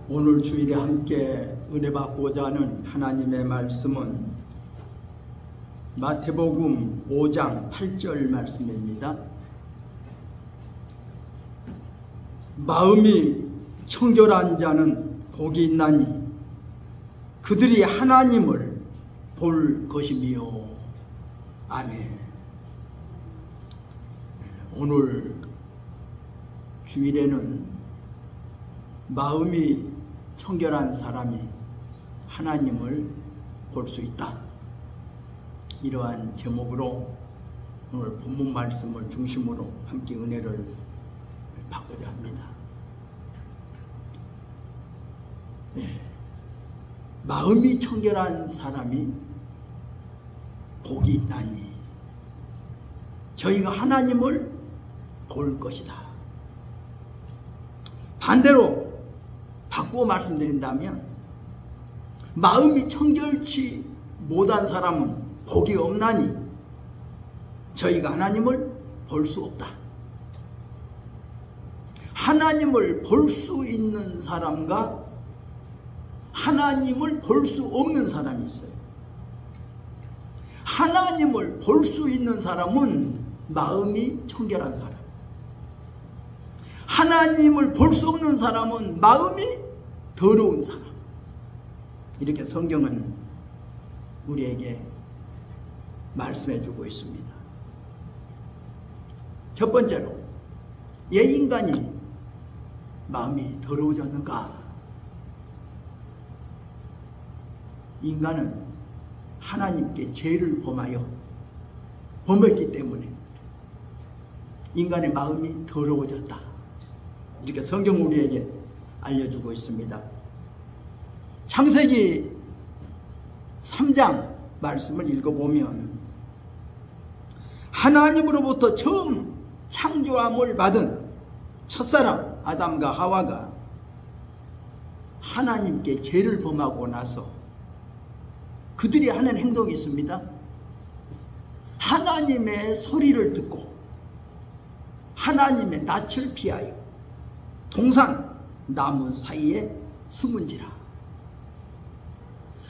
오늘 주일에 함께 은혜 받고자 하는 하나님의 말씀은 마태복음 5장 8절 말씀입니다. 마음이 청결한 자는 복이 있나니 그들이 하나님을 볼 것이며. 아멘. 오늘 주일에는 마음이 청결한 사람이 하나님을 볼 수 있다, 이러한 제목으로 오늘 본문 말씀을 중심으로 함께 은혜를 받고자 합니다. 마음이 청결한 사람이 복이 있나니 저희가 하나님을 볼 것이다. 반대로 바꾸어 말씀드린다면 마음이 청결치 못한 사람은 복이 없나니 저희가 하나님을 볼 수 없다. 하나님을 볼 수 있는 사람과 하나님을 볼 수 없는 사람이 있어요. 하나님을 볼 수 있는 사람은 마음이 청결한 사람, 하나님을 볼 수 없는 사람은 마음이 더러운 사람. 이렇게 성경은 우리에게 말씀해 주고 있습니다. 첫 번째로, 왜 인간이 마음이 더러워졌는가? 인간은 하나님께 죄를 범했기 때문에 인간의 마음이 더러워졌다, 이렇게 성경 우리에게 알려주고 있습니다. 창세기 3장 말씀을 읽어보면 하나님으로부터 처음 창조함을 받은 첫사람 아담과 하와가 하나님께 죄를 범하고 나서 그들이 하는 행동이 있습니다. 하나님의 소리를 듣고 하나님의 낯을 피하여 동산 나무 사이에 숨은지라.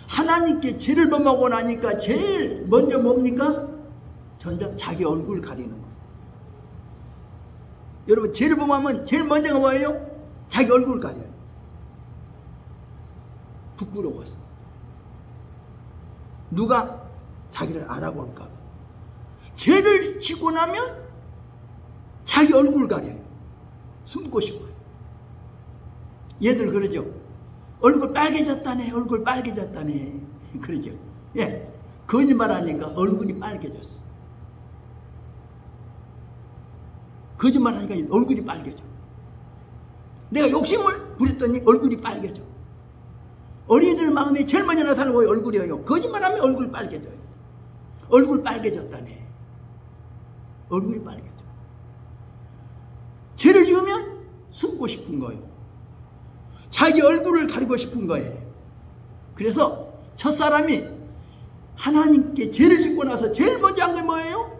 하나님께 죄를 범하고 나니까 제일 먼저 뭡니까? 전혀 자기 얼굴 가리는 거예요. 여러분, 죄를 범하면 제일 먼저가 뭐예요? 자기 얼굴 가려요. 부끄러워서. 누가 자기를 알아볼까 봐. 죄를 짓고 나면 자기 얼굴 가려요. 숨고 싶어요. 얘들 그러죠. 얼굴 빨개졌다네, 얼굴 빨개졌다네. 그러죠. 예, 거짓말하니까 얼굴이 빨개졌어. 거짓말하니까 얼굴이 빨개져. 내가 욕심을 부렸더니 얼굴이 빨개져. 어린이들 마음에 제일 먼저 나타나는 거예요. 얼굴이에요. 거짓말하면 얼굴 빨개져요. 얼굴 빨개졌다네. 얼굴이 빨개져. 죄를 지으면 숨고 싶은 거예요. 자기 얼굴을 가리고 싶은 거예요. 그래서 첫사람이 하나님께 죄를 짓고 나서 제일 먼저 한 게 뭐예요?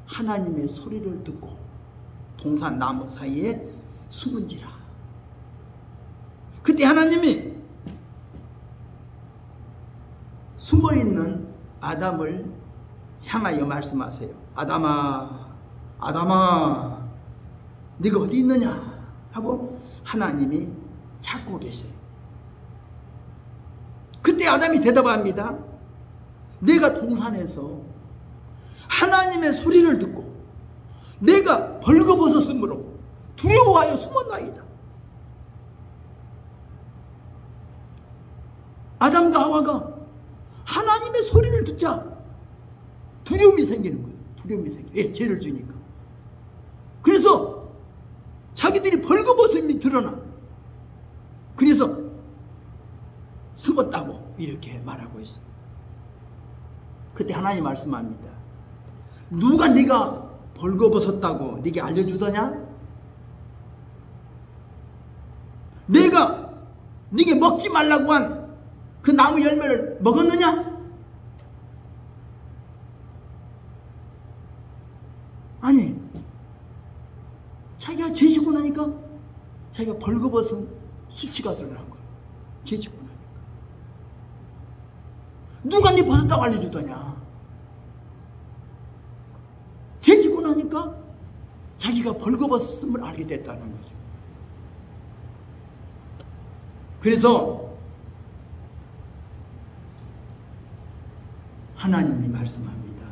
하나님의 소리를 듣고 동산 나무 사이에 숨은지라. 그때 하나님이 숨어있는 아담을 향하여 말씀하세요. 아담아, 아담아, 네가 어디 있느냐? 하고 하나님이 찾고 계세요. 그때 아담이 대답합니다. 내가 동산에서 하나님의 소리를 듣고 내가 벌거벗었으므로 두려워하여 숨었나이다. 아담과 하와가 하나님의 소리를 듣자 두려움이 생기는 거예요. 두려움이 생겨. 예, 죄를 지니까. 그래서 자기들이 벌거벗음이 드러나. 그래서 숨었다고 이렇게 말하고 있어요. 그때 하나님 말씀합니다. 누가 네가 벌거벗었다고 네게 알려주더냐? 내가 네게 먹지 말라고 한 그 나무 열매를 먹었느냐? 아니, 자기가 죄 지고 나니까 자기가 벌거벗은 수치가 드러난 거야. 죄짓고 나니까. 누가 네 벗었다고 알려주더냐. 죄짓고 나니까 자기가 벌거벗음을 알게 됐다는 거죠. 그래서 하나님이 말씀합니다.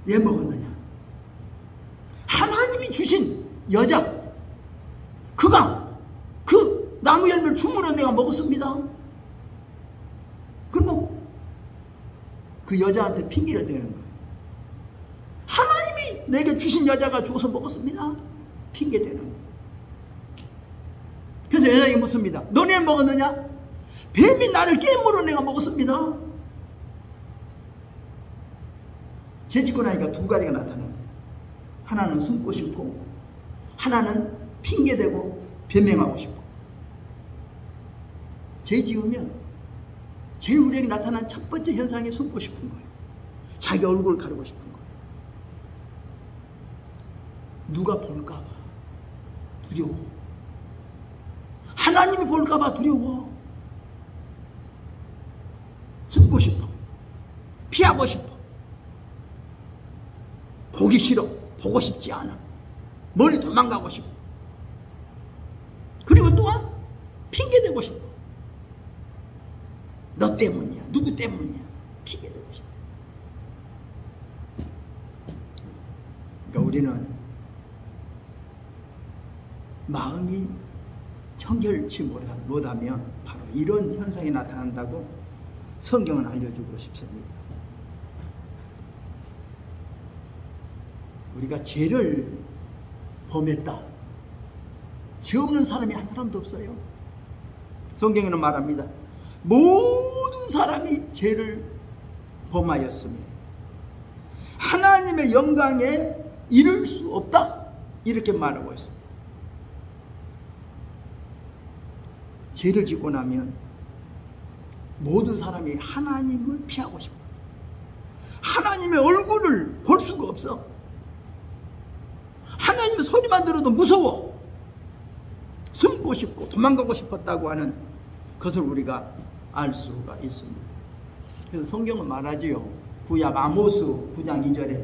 왜 먹었느냐? 하나님이 주신 여자, 그가 그 나무 열매를 주물러 내가 먹었습니다. 그리고 그 여자한테 핑계를 대는 거예요. 하나님이 내게 주신 여자가 죽어서 먹었습니다. 핑계 대는 거예요. 그래서 여자에게 묻습니다. 너네 먹었느냐? 뱀이 나를 깨물어 내가 먹었습니다. 죄짓고 나니까 두 가지가 나타났어요. 하나는 숨고 싶고, 하나는 핑계대고 변명하고 싶고. 죄 지으면 제일 우리에게 나타난 첫 번째 현상이 숨고 싶은 거예요. 자기 얼굴을 가리고 싶은 거예요. 누가 볼까봐 두려워. 하나님이 볼까봐 두려워. 숨고 싶어. 피하고 싶어. 보기 싫어. 보고 싶지 않아. 멀리 도망가고 싶어. 그리고 또한 핑계대고 싶어. 너 때문이야. 누구 때문이야. 핑계대고 싶어. 그러니까 우리는 마음이 청결치 못하면 바로 이런 현상이 나타난다고 성경은 알려주고 싶습니다. 우리가 죄를 범했다. 죄 없는 사람이 한 사람도 없어요. 성경에는 말합니다. 모든 사람이 죄를 범하였으며 하나님의 영광에 이를 수 없다. 이렇게 말하고 있습니다. 죄를 짓고 나면 모든 사람이 하나님을 피하고 싶어. 하나님의 얼굴을 볼 수가 없어. 하나님의 소리만 들어도 무서워. 숨고 싶고 도망가고 싶었다고 하는 것을 우리가 알 수가 있습니다. 그래서 성경은 말하지요. 구약 아모스 9장 2절에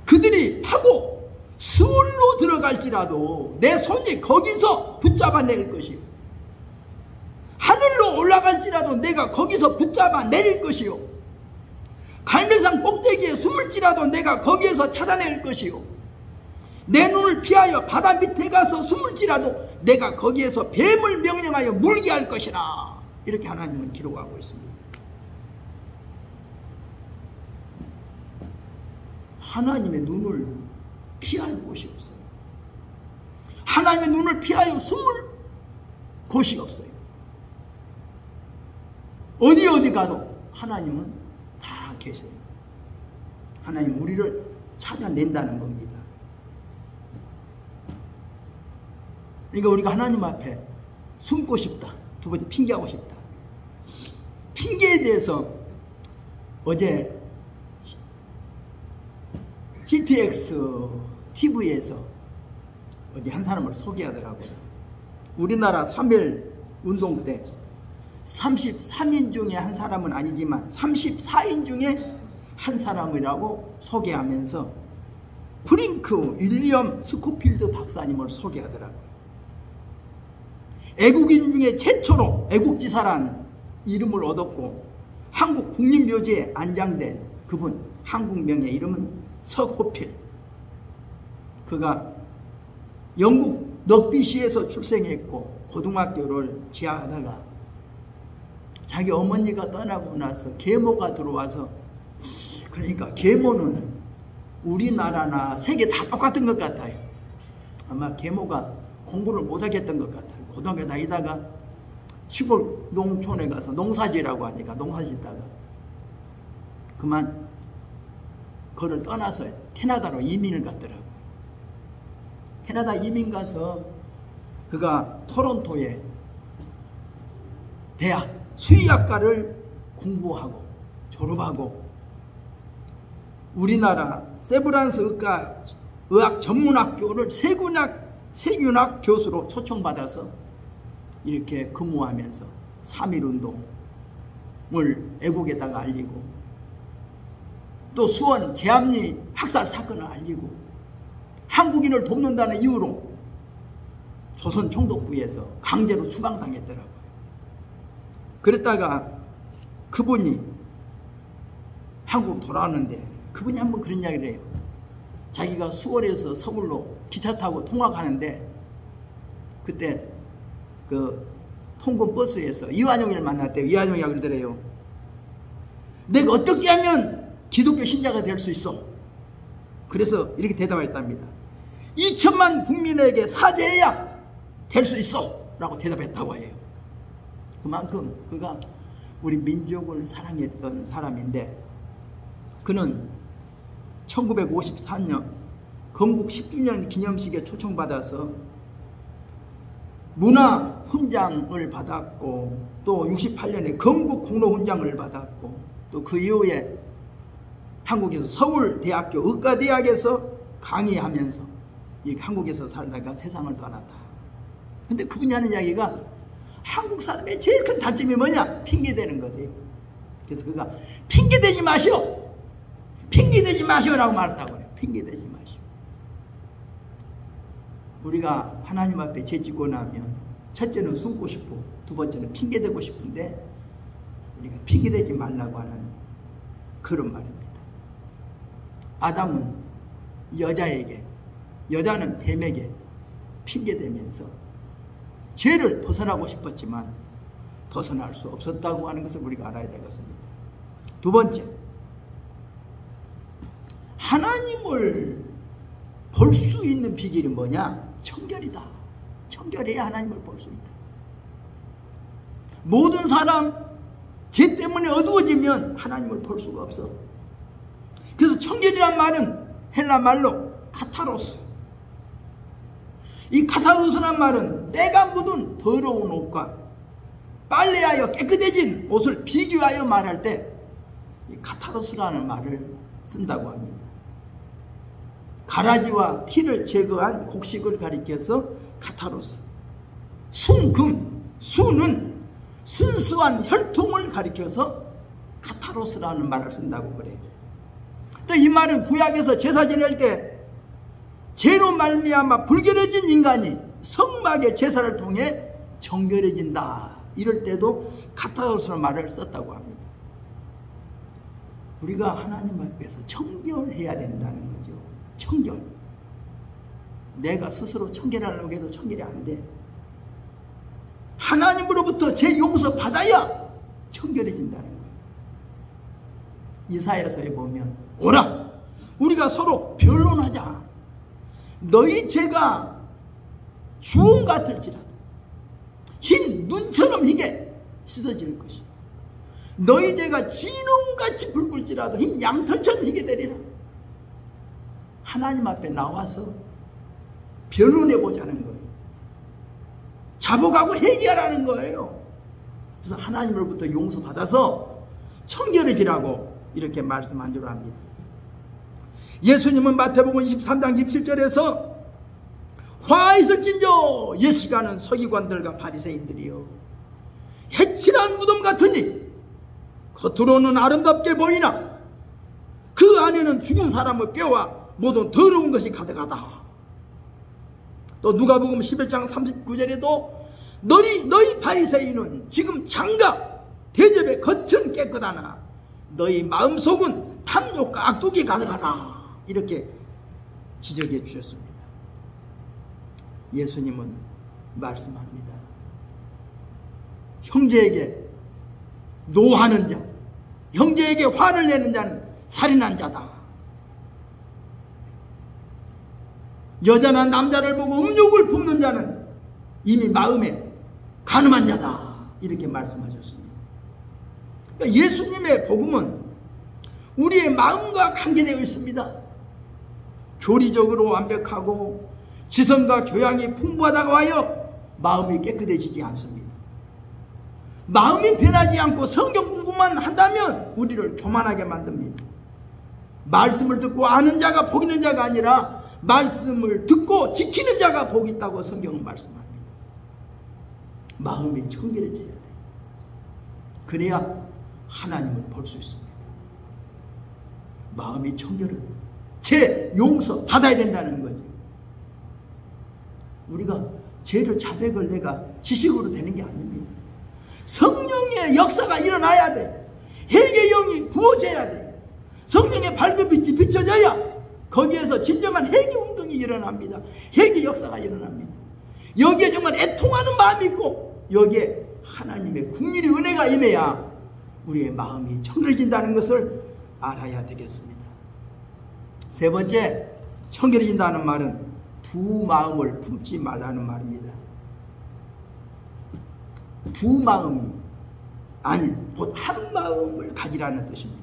그들이 파고 수울로 들어갈지라도 내 손이 거기서 붙잡아낼 것이요 하늘로 올라갈지라도 내가 거기서 붙잡아 내릴 것이요 갈멜산 꼭대기에 숨을지라도 내가 거기에서 찾아낼 것이요 내 눈을 피하여 바다 밑에 가서 숨을지라도 내가 거기에서 뱀을 명령하여 물게 할 것이라. 이렇게 하나님은 기록하고 있습니다. 하나님의 눈을 피할 곳이 없어요. 하나님의 눈을 피하여 숨을 곳이 없어요. 어디 가도 하나님은 다 계세요. 하나님 우리를 찾아낸다는 겁니다. 그러니까 우리가 하나님 앞에 숨고 싶다. 두 번째 핑계하고 싶다. 핑계에 대해서 어제 CTX TV에서 어디 한 사람을 소개하더라고요. 우리나라 3.1 운동 때 33인 중에 한 사람은 아니지만 34인 중에 한 사람이라고 소개하면서 프링크 윌리엄 스코필드 박사님을 소개하더라고요. 애국인 중에 최초로 애국지사란 이름을 얻었고 한국 국립묘지에 안장된 그분, 한국명의 이름은 서호필. 그가 영국 넉비시에서 출생했고 고등학교를 재학하다가 자기 어머니가 떠나고 나서 계모가 들어와서, 그러니까 계모는 우리나라나 세계 다 똑같은 것 같아요. 아마 계모가 공부를 못하겠던 것 같아요. 고등학교 다니다가 시골 농촌에 가서 농사지라고 하니까 농사짓다가 그만 그를 떠나서 캐나다로 이민을 갔더라고요. 캐나다 이민 가서 그가 토론토에 대학 수의학과를 공부하고 졸업하고 우리나라 세브란스 의학 전문학교를 세균학 교수로 초청받아서 이렇게 근무하면서 3.1운동을 애국에다가 알리고, 또 수원 제암리 학살 사건을 알리고, 한국인을 돕는다는 이유로 조선 총독부에서 강제로 추방당했더라고요. 그랬다가 그분이 한국 돌아왔는데, 그분이 한번 그런 이야기를 해요. 자기가 수원에서 서울로 기차 타고 통학하는데, 그때 그 통근 버스에서 이완용이를 만났대요. 이완용이가 그러더래요. 내가 어떻게 하면 기독교 신자가 될 수 있어? 그래서 이렇게 대답했답니다. 2천만 국민에게 사죄해야 될 수 있어 라고 대답했다고 해요. 그만큼 그가 우리 민족을 사랑했던 사람인데, 그는 1954년 건국 10주년 기념식에 초청받아서 문화훈장을 받았고, 또 68년에 건국공로훈장을 받았고, 또 그 이후에 한국에서 서울대학교 의과대학에서 강의하면서 한국에서 살다가 세상을 떠났다. 근데 그분이 하는 이야기가 한국 사람의 제일 큰 단점이 뭐냐? 핑계대는 거예요. 그래서 그가 핑계대지 마시오! 핑계대지 마시오라고 말했다고 그래요. 핑계대지 마시오. 우리가 하나님 앞에 죄짓고 나면 첫째는 숨고 싶고, 두 번째는 핑계대고 싶은데 우리가 핑계대지 말라고 하는 그런 말입니다. 아담은 여자에게, 여자는 뱀에게 핑계대면서 죄를 벗어나고 싶었지만 벗어날 수 없었다고 하는 것을 우리가 알아야 되겠습니다. 두 번째, 하나님을 볼 수 있는 비결이 뭐냐? 청결이다. 청결해야 하나님을 볼 수 있다. 모든 사람 죄 때문에 어두워지면 하나님을 볼 수가 없어. 그래서 청결이란 말은 헬라 말로 카타로스. 이 카타로스란 말은 때가 묻은 더러운 옷과 빨래하여 깨끗해진 옷을 비교하여 말할 때 이 카타로스라는 말을 쓴다고 합니다. 가라지와 티를 제거한 곡식을 가리켜서 카타로스. 순금, 수는 순수한 혈통을 가리켜서 카타로스라는 말을 쓴다고 그래요. 또 이 말은 구약에서 제사 지낼 때 죄로 말미암아 불결해진 인간이 성막의 제사를 통해 정결해진다, 이럴 때도 카타로스라는 말을 썼다고 합니다. 우리가 하나님 앞에서 청결해야 된다는 거죠. 청결. 내가 스스로 청결하려고 해도 청결이 안 돼. 하나님으로부터 죄 용서 받아야 청결해진다는 거예요. 이사야서에 보면, 오라 우리가 서로 변론하자. 너희 죄가 주홍 같을지라도 흰 눈처럼 희게 씻어질 것이, 너희 죄가 진홍같이 붉을지라도 흰 양털처럼 희게 되리라. 하나님 앞에 나와서 변론해보자는 거예요. 자복하고 회개하라는 거예요. 그래서 하나님으로부터 용서받아서 청결해지라고 이렇게 말씀한 줄 압니다. 예수님은 마태복음 23장 17절에서 화 있을진저 옛시간은 서기관들과 바리새인들이요 해칠한 무덤 같으니 겉으로는 아름답게 보이나 그 안에는 죽은 사람의 뼈와 모든 더러운 것이 가득하다. 또 누가복음 11장 39절에도 너희 바리새인은 지금 장가 대접에 겉은 깨끗하나 너희 마음속은 탐욕과 악독이 가득하다, 이렇게 지적해 주셨습니다. 예수님은 말씀합니다. 형제에게 노하는 자, 형제에게 화를 내는 자는 살인한 자다. 여자나 남자를 보고 음욕을 품는 자는 이미 마음에 간음한 자다, 이렇게 말씀하셨습니다. 그러니까 예수님의 복음은 우리의 마음과 관계되어 있습니다. 교리적으로 완벽하고 지성과 교양이 풍부하다고 하여 마음이 깨끗해지지 않습니다. 마음이 변하지 않고 성경 공부만 한다면 우리를 교만하게 만듭니다. 말씀을 듣고 아는 자가 복 있는 자가 아니라 말씀을 듣고 지키는 자가 복이 있다고 성경은 말씀합니다. 마음이 청결해져야 돼요. 그래야 하나님을 볼 수 있습니다. 마음이 청결은 죄 용서 받아야 된다는 거죠. 우리가 죄를 자백을 내가 지식으로 되는 게 아닙니다. 성령의 역사가 일어나야 돼. 회개의 영이 부어져야 돼. 성령의 밝은 빛이 비춰져야 거기에서 진정한 회개 운동이 일어납니다. 회개 역사가 일어납니다. 여기에 정말 애통하는 마음이 있고 여기에 하나님의 국률의 은혜가 임해야 우리의 마음이 청결해진다는 것을 알아야 되겠습니다. 세 번째, 청결해진다는 말은 두 마음을 품지 말라는 말입니다. 두 마음이 아닌 곧 한 마음을 가지라는 뜻입니다.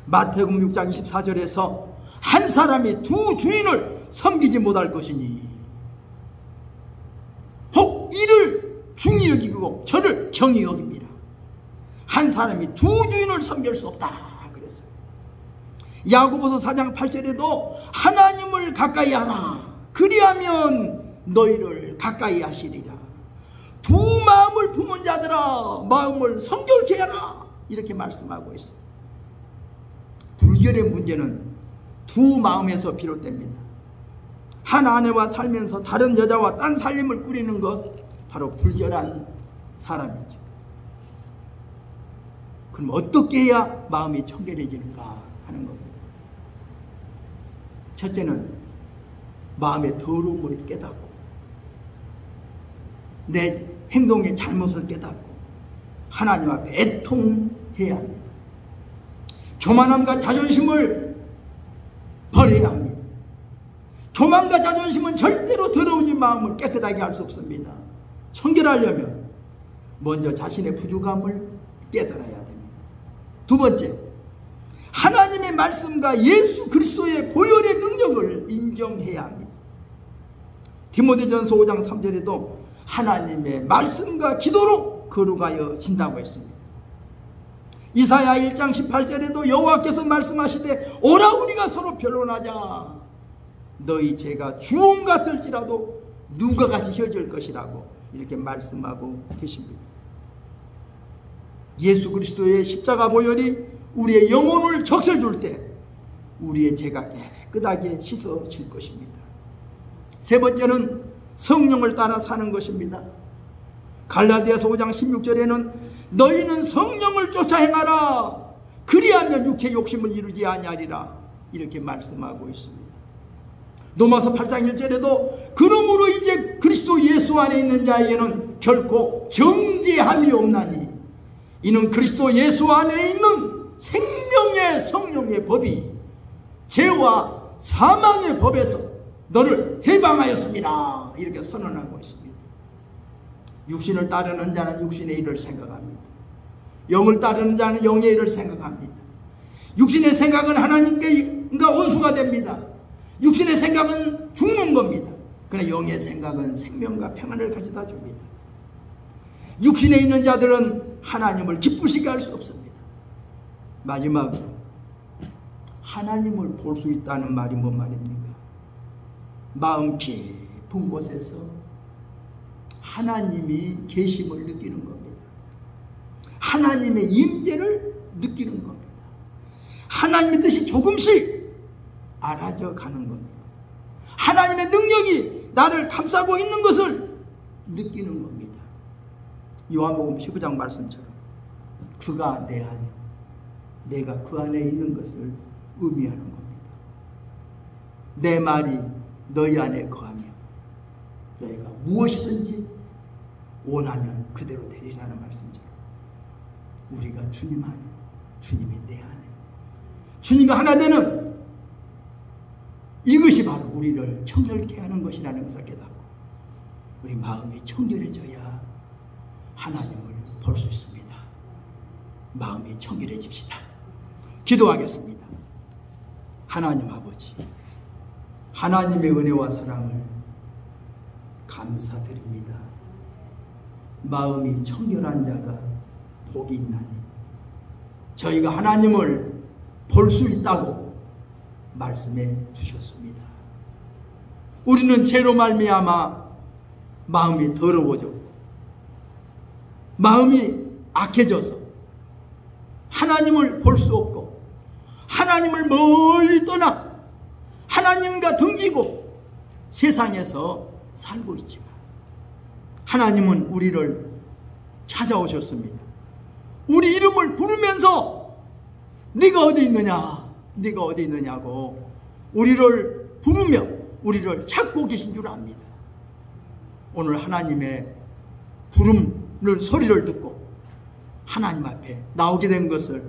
마태복음 6장 24절에서 한 사람이 두 주인을 섬기지 못할 것이니 혹 이를 중히 여기고 저를 경히 여깁니다. 한 사람이 두 주인을 섬길 수 없다 그랬어요. 야고보서 4장 8절에도 하나님을 가까이 하라 그리하면 너희를 가까이 하시리라. 두 마음을 품은 자들아 마음을 성결케 하라 이렇게 말씀하고 있어요. 불결의 문제는 두 마음에서 비롯됩니다. 한 아내와 살면서 다른 여자와 딴 살림을 꾸리는 것 바로 불결한 사람이죠. 그럼 어떻게 해야 마음이 청결해지는가 하는 겁니다. 첫째는 마음의 더러움을 깨닫고 내 행동의 잘못을 깨닫고 하나님 앞에 애통해야 합니다. 교만함과 자존심을 버려야 합니다. 교만과 자존심은 절대로 더러운 이 마음을 깨끗하게 할 수 없습니다. 청결하려면 먼저 자신의 부족함을 깨달아야 됩니다. 두 번째, 하나님의 말씀과 예수 그리스도의 보혈의 능력을 인정해야 합니다. 디모데전서 5장 3절에도 하나님의 말씀과 기도로 거룩하여 진다고 했습니다. 이사야 1장 18절에도 여호와께서 말씀하시되 오라 우리가 서로 변론하자 너희 죄가 주홍 같을지라도 누가 같이 혀질 것이라고 이렇게 말씀하고 계십니다. 예수 그리스도의 십자가 보혈이 우리의 영혼을 적셔줄 때 우리의 죄가 깨끗하게 씻어질 것입니다. 세 번째는 성령을 따라 사는 것입니다. 갈라디아서 5장 16절에는 너희는 성령을 쫓아 행하라 그리하면 육체의 욕심을 이루지 아니하리라 이렇게 말씀하고 있습니다. 로마서 8장 1절에도 그러므로 이제 그리스도 예수 안에 있는 자에게는 결코 정죄함이 없나니 이는 그리스도 예수 안에 있는 생명의 성령의 법이 죄와 사망의 법에서 너를 해방하였습니다 이렇게 선언하고 있습니다. 육신을 따르는 자는 육신의 일을 생각합니다. 영을 따르는 자는 영의 일을 생각합니다. 육신의 생각은 하나님과 원수가 됩니다. 육신의 생각은 죽는 겁니다. 그러나 영의 생각은 생명과 평안을 가져다 줍니다. 육신에 있는 자들은 하나님을 기쁘시게 할 수 없습니다. 마지막으로 하나님을 볼 수 있다는 말이 뭔 말입니까? 마음 깊은 곳에서 하나님이 계심을 느끼는 겁니다. 하나님의 임재를 느끼는 겁니다. 하나님의 뜻이 조금씩 알아져 가는 겁니다. 하나님의 능력이 나를 감싸고 있는 것을 느끼는 겁니다. 요한복음 15장 말씀처럼 그가 내 안에 내가 그 안에 있는 것을 의미하는 겁니다. 내 말이 너희 안에 거하며 너희가 무엇이든지 원하면 그대로 되리라는 말씀처럼 우리가 주님 안에 주님이 내 안에 주님과 하나 되는 이것이 바로 우리를 청결케 하는 것이라는 것을 깨닫고 우리 마음이 청결해져야 하나님을 볼 수 있습니다. 마음이 청결해집시다. 기도하겠습니다. 하나님 아버지, 하나님의 은혜와 사랑을 감사드립니다. 마음이 청결한 자가 복이 있나니 저희가 하나님을 볼 수 있다고 말씀해 주셨습니다. 우리는 죄로 말미암아 마음이 더러워졌고 마음이 악해져서 하나님을 볼 수 없고 하나님을 멀리 떠나 하나님과 등지고 세상에서 살고 있지만 하나님은 우리를 찾아오셨습니다. 우리 이름을 부르면서 네가 어디 있느냐, 네가 어디 있느냐고 우리를 부르며 우리를 찾고 계신 줄 압니다. 오늘 하나님의 부르는 소리를 듣고 하나님 앞에 나오게 된 것을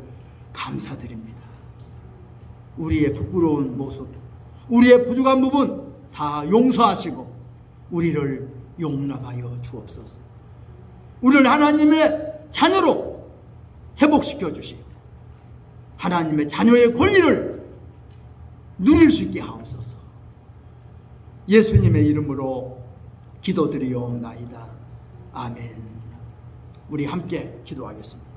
감사드립니다. 우리의 부끄러운 모습, 우리의 부족한 부분 다 용서하시고 우리를 용납하여 주옵소서. 우리를 하나님의 자녀로 회복시켜 주시고 하나님의 자녀의 권리를 누릴 수 있게 하옵소서. 예수님의 이름으로 기도드리옵나이다. 아멘. 우리 함께 기도하겠습니다.